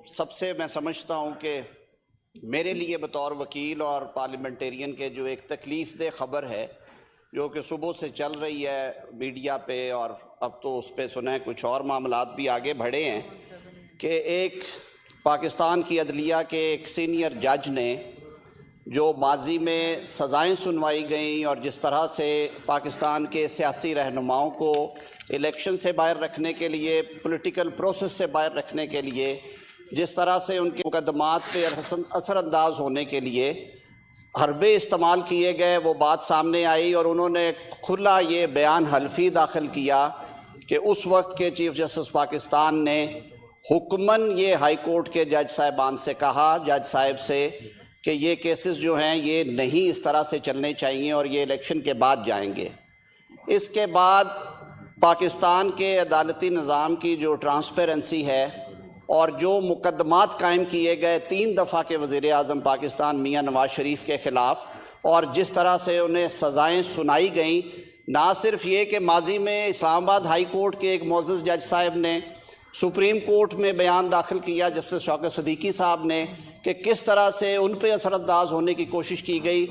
سب سے میں سمجھتا ہوں کہ میرے لیے بطور وکیل اور پارلیمنٹیرین کے جو ایک تکلیف دہ خبر ہے جو کہ صبح سے چل رہی ہے میڈیا پہ، اور اب تو اس پہ سنا ہے کچھ اور معاملات بھی آگے بڑھے ہیں، کہ ایک پاکستان کی عدلیہ کے ایک سینئر جج نے جو ماضی میں سزائیں سنوائی گئیں اور جس طرح سے پاکستان کے سیاسی رہنماؤں کو الیکشن سے باہر رکھنے کے لیے، پولیٹیکل پروسیس سے باہر رکھنے کے لیے، جس طرح سے ان کے مقدمات پہ اثر انداز ہونے کے لیے حربے استعمال کیے گئے، وہ بات سامنے آئی اور انہوں نے کھلا یہ بیان حلفی داخل کیا کہ اس وقت کے چیف جسٹس پاکستان نے حکماً یہ ہائی کورٹ کے جج صاحبان سے کہا، جج صاحب سے، کہ یہ کیسز جو ہیں یہ نہیں اس طرح سے چلنے چاہیے اور یہ الیکشن کے بعد جائیں گے۔ اس کے بعد پاکستان کے عدالتی نظام کی جو ٹرانسپیرنسی ہے اور جو مقدمات قائم کیے گئے 3 دفعہ کے وزیر اعظم پاکستان میاں نواز شریف کے خلاف، اور جس طرح سے انہیں سزائیں سنائی گئیں، نہ صرف یہ کہ ماضی میں اسلام آباد ہائی کورٹ کے ایک معزز جج صاحب نے سپریم کورٹ میں بیان داخل کیا، جسٹس شوکت صدیقی صاحب نے، کہ کس طرح سے ان پہ اثر انداز ہونے کی کوشش کی گئی۔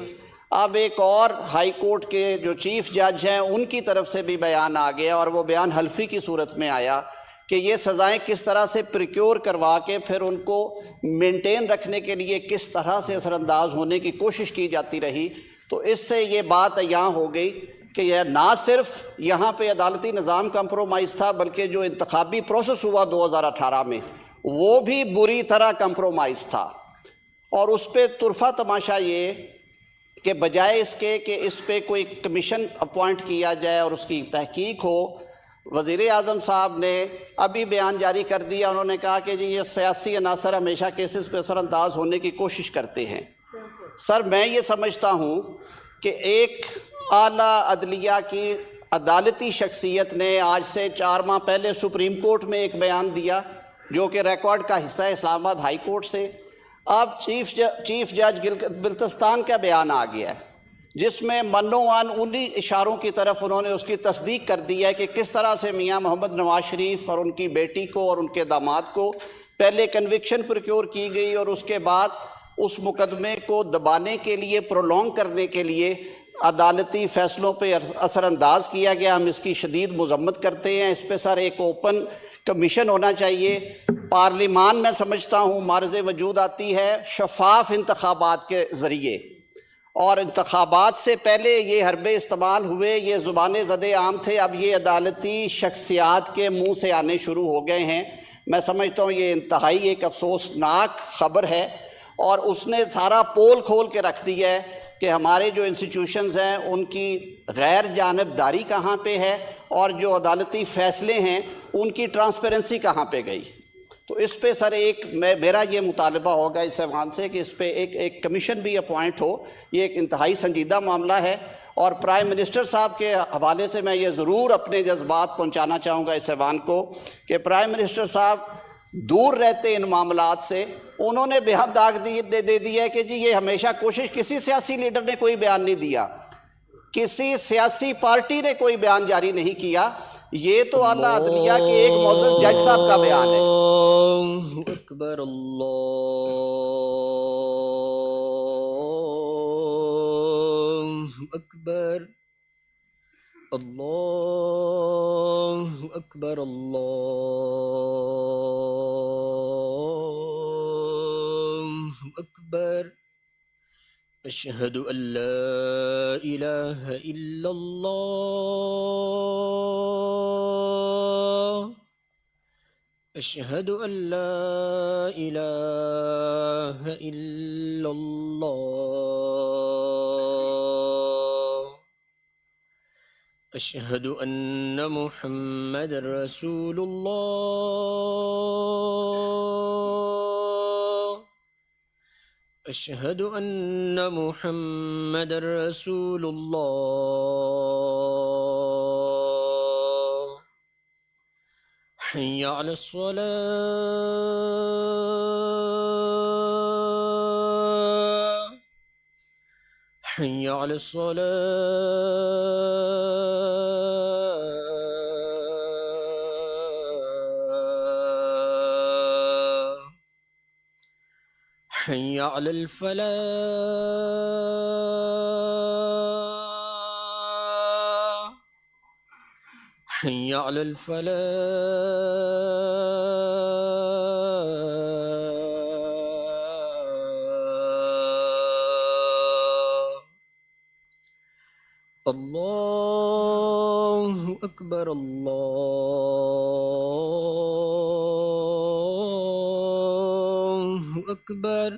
اب ایک اور ہائی کورٹ کے جو چیف جج ہیں ان کی طرف سے بھی بیان آ گیا، اور وہ بیان حلفی کی صورت میں آیا کہ یہ سزائیں کس طرح سے پریکیور کروا کے پھر ان کو مینٹین رکھنے کے لیے کس طرح سے اثر انداز ہونے کی کوشش کی جاتی رہی۔ تو اس سے یہ بات عیاں ہو گئی کہ یہ نہ صرف یہاں پہ عدالتی نظام کمپرومائز تھا، بلکہ جو انتخابی پروسیس ہوا 2018 میں وہ بھی بری طرح کمپرومائز تھا۔ اور اس پہ طرفہ تماشا یہ کہ بجائے اس کے کہ اس پہ کوئی کمیشن اپوائنٹ کیا جائے اور اس کی تحقیق ہو، وزیر اعظم صاحب نے ابھی بیان جاری کر دیا، انہوں نے کہا کہ جی یہ سیاسی عناصر ہمیشہ کیسز پہ اثر انداز ہونے کی کوشش کرتے ہیں۔ سر میں یہ سمجھتا ہوں کہ ایک اعلیٰ عدلیہ کی عدالتی شخصیت نے آج سے 4 ماہ پہلے سپریم کورٹ میں ایک بیان دیا جو کہ ریکارڈ کا حصہ ہے اسلام آباد ہائی کورٹ سے۔ اب چیف جج بلتستان کا بیان آ گیا ہے جس میں منوان انہی اشاروں کی طرف انہوں نے اس کی تصدیق کر دی ہے کہ کس طرح سے میاں محمد نواز شریف اور ان کی بیٹی کو اور ان کے داماد کو پہلے کنوکشن پریکیور کی گئی اور اس کے بعد اس مقدمے کو دبانے کے لیے، پرولونگ کرنے کے لیے عدالتی فیصلوں پہ اثر انداز کیا گیا۔ ہم اس کی شدید مذمت کرتے ہیں۔ اس پہ سر ایک اوپن کمیشن ہونا چاہیے۔ پارلیمان میں سمجھتا ہوں معرض وجود آتی ہے شفاف انتخابات کے ذریعے، اور انتخابات سے پہلے یہ حربے استعمال ہوئے، یہ زبان زد عام تھے، اب یہ عدالتی شخصیات کے منہ سے آنے شروع ہو گئے ہیں۔ میں سمجھتا ہوں یہ انتہائی ایک افسوسناک خبر ہے، اور اس نے سارا پول کھول کے رکھ دیا ہے کہ ہمارے جو انسٹیٹیوشنز ہیں ان کی غیر جانبداری کہاں پہ ہے، اور جو عدالتی فیصلے ہیں ان کی ٹرانسپیرنسی کہاں پہ گئی۔ تو اس پہ سر میرا یہ مطالبہ ہوگا اس ایوان سے کہ اس پہ ایک کمیشن بھی اپوائنٹ ہو۔ یہ ایک انتہائی سنجیدہ معاملہ ہے، اور پرائم منسٹر صاحب کے حوالے سے میں یہ ضرور اپنے جذبات پہنچانا چاہوں گا اس ایوان کو کہ پرائم منسٹر صاحب دور رہتے ان معاملات سے۔ انہوں نے بیان داغ دے دیا ہے کہ جی یہ ہمیشہ کوشش، کسی سیاسی لیڈر نے کوئی بیان نہیں دیا، کسی سیاسی پارٹی نے کوئی بیان جاری نہیں کیا، یہ تو اعلیٰ عدلیہ کے ایک معزز جج صاحب کا بیان ہے۔ اللہ اکبر، اللہ اکبر، اللہ اکبر، اللہ اکبر، اشہد ان لا الہ الا اللہ، اشہد ان لا الہ الا اللہ، اشہد ان محمد رسول اللہ، اشہد ان محمد رسول اللہ، حی علی الصلاة، حی علی الصلاة، حي على الفلاح حي على الفلاح الله أكبر الله أكبر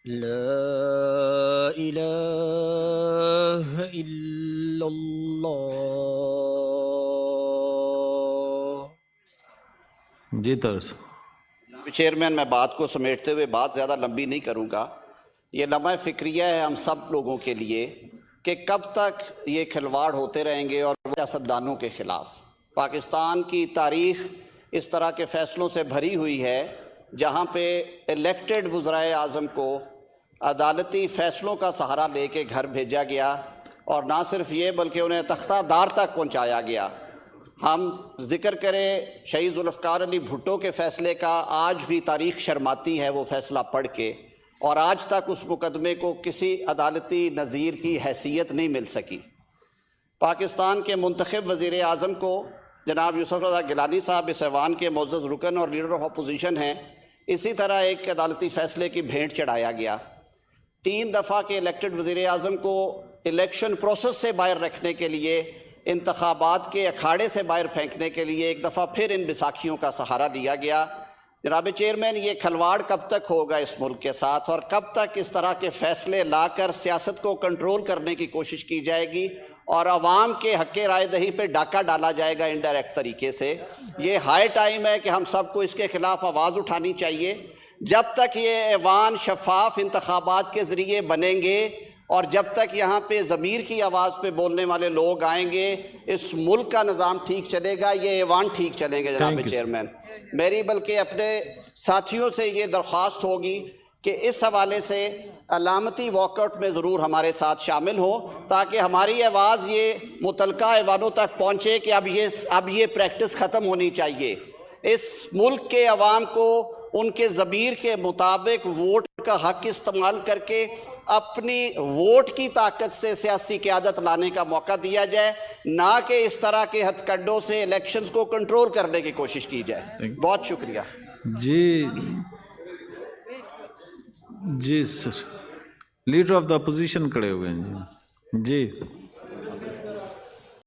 لا إله إلا الله. جی طرز چیئرمین، میں بات کو سمیٹتے ہوئے بات زیادہ لمبی نہیں کروں گا. یہ لمحہ فکریہ ہے ہم سب لوگوں کے لیے کہ کب تک یہ کھلواڑ ہوتے رہیں گے اور سیاستدانوں کے خلاف. پاکستان کی تاریخ اس طرح کے فیصلوں سے بھری ہوئی ہے جہاں پہ الیکٹڈ وزرائے اعظم کو عدالتی فیصلوں کا سہارا لے کے گھر بھیجا گیا، اور نہ صرف یہ بلکہ انہیں تختہ دار تک پہنچایا گیا. ہم ذکر کریں شہید ذوالفقار علی بھٹو کے فیصلے کا، آج بھی تاریخ شرماتی ہے وہ فیصلہ پڑھ کے، اور آج تک اس مقدمے کو کسی عدالتی نظیر کی حیثیت نہیں مل سکی. پاکستان کے منتخب وزیر اعظم کو جناب یوسف رضا گیلانی صاحب اس ایوان کے معزز رکن اور لیڈر آف اپوزیشن ہیں، اسی طرح ایک عدالتی فیصلے کی بھینٹ چڑھایا گیا. 3 دفعہ کے الیکٹڈ وزیر اعظم کو الیکشن پروسیس سے باہر رکھنے کے لیے، انتخابات کے اکھاڑے سے باہر پھینکنے کے لیے ایک دفعہ پھر ان بیساکھیوں کا سہارا لیا گیا. جناب چیئرمین، یہ کھلواڑ کب تک ہوگا اس ملک کے ساتھ، اور کب تک اس طرح کے فیصلے لا کر سیاست کو کنٹرول کرنے کی کوشش کی جائے گی اور عوام کے حق رائے دہی پہ ڈاکہ ڈالا جائے گا انڈائریکٹ طریقے سے؟ یہ ہائی ٹائم ہے کہ ہم سب کو اس کے خلاف آواز اٹھانی چاہیے. جب تک یہ ایوان شفاف انتخابات کے ذریعے بنیں گے اور جب تک یہاں پہ ضمیر کی آواز پہ بولنے والے لوگ آئیں گے، اس ملک کا نظام ٹھیک چلے گا، یہ ایوان ٹھیک چلیں گے. جناب چیئرمین، میری بلکہ اپنے ساتھیوں سے یہ درخواست ہوگی کہ اس حوالے سے علامتی واک آؤٹ میں ضرور ہمارے ساتھ شامل ہوں تاکہ ہماری آواز یہ متعلقہ ایوانوں تک پہنچے کہ اب یہ پریکٹس ختم ہونی چاہیے. اس ملک کے عوام کو ان کے ضمیر کے مطابق ووٹ کا حق استعمال کر کے اپنی ووٹ کی طاقت سے سیاسی قیادت لانے کا موقع دیا جائے، نہ کہ اس طرح کے ہتھ کنڈوں سے الیکشنز کو کنٹرول کرنے کی کوشش کی جائے. بہت شکریہ. جی سر، لیڈر آف دا اپوزیشن کھڑے ہوئے ہیں. جی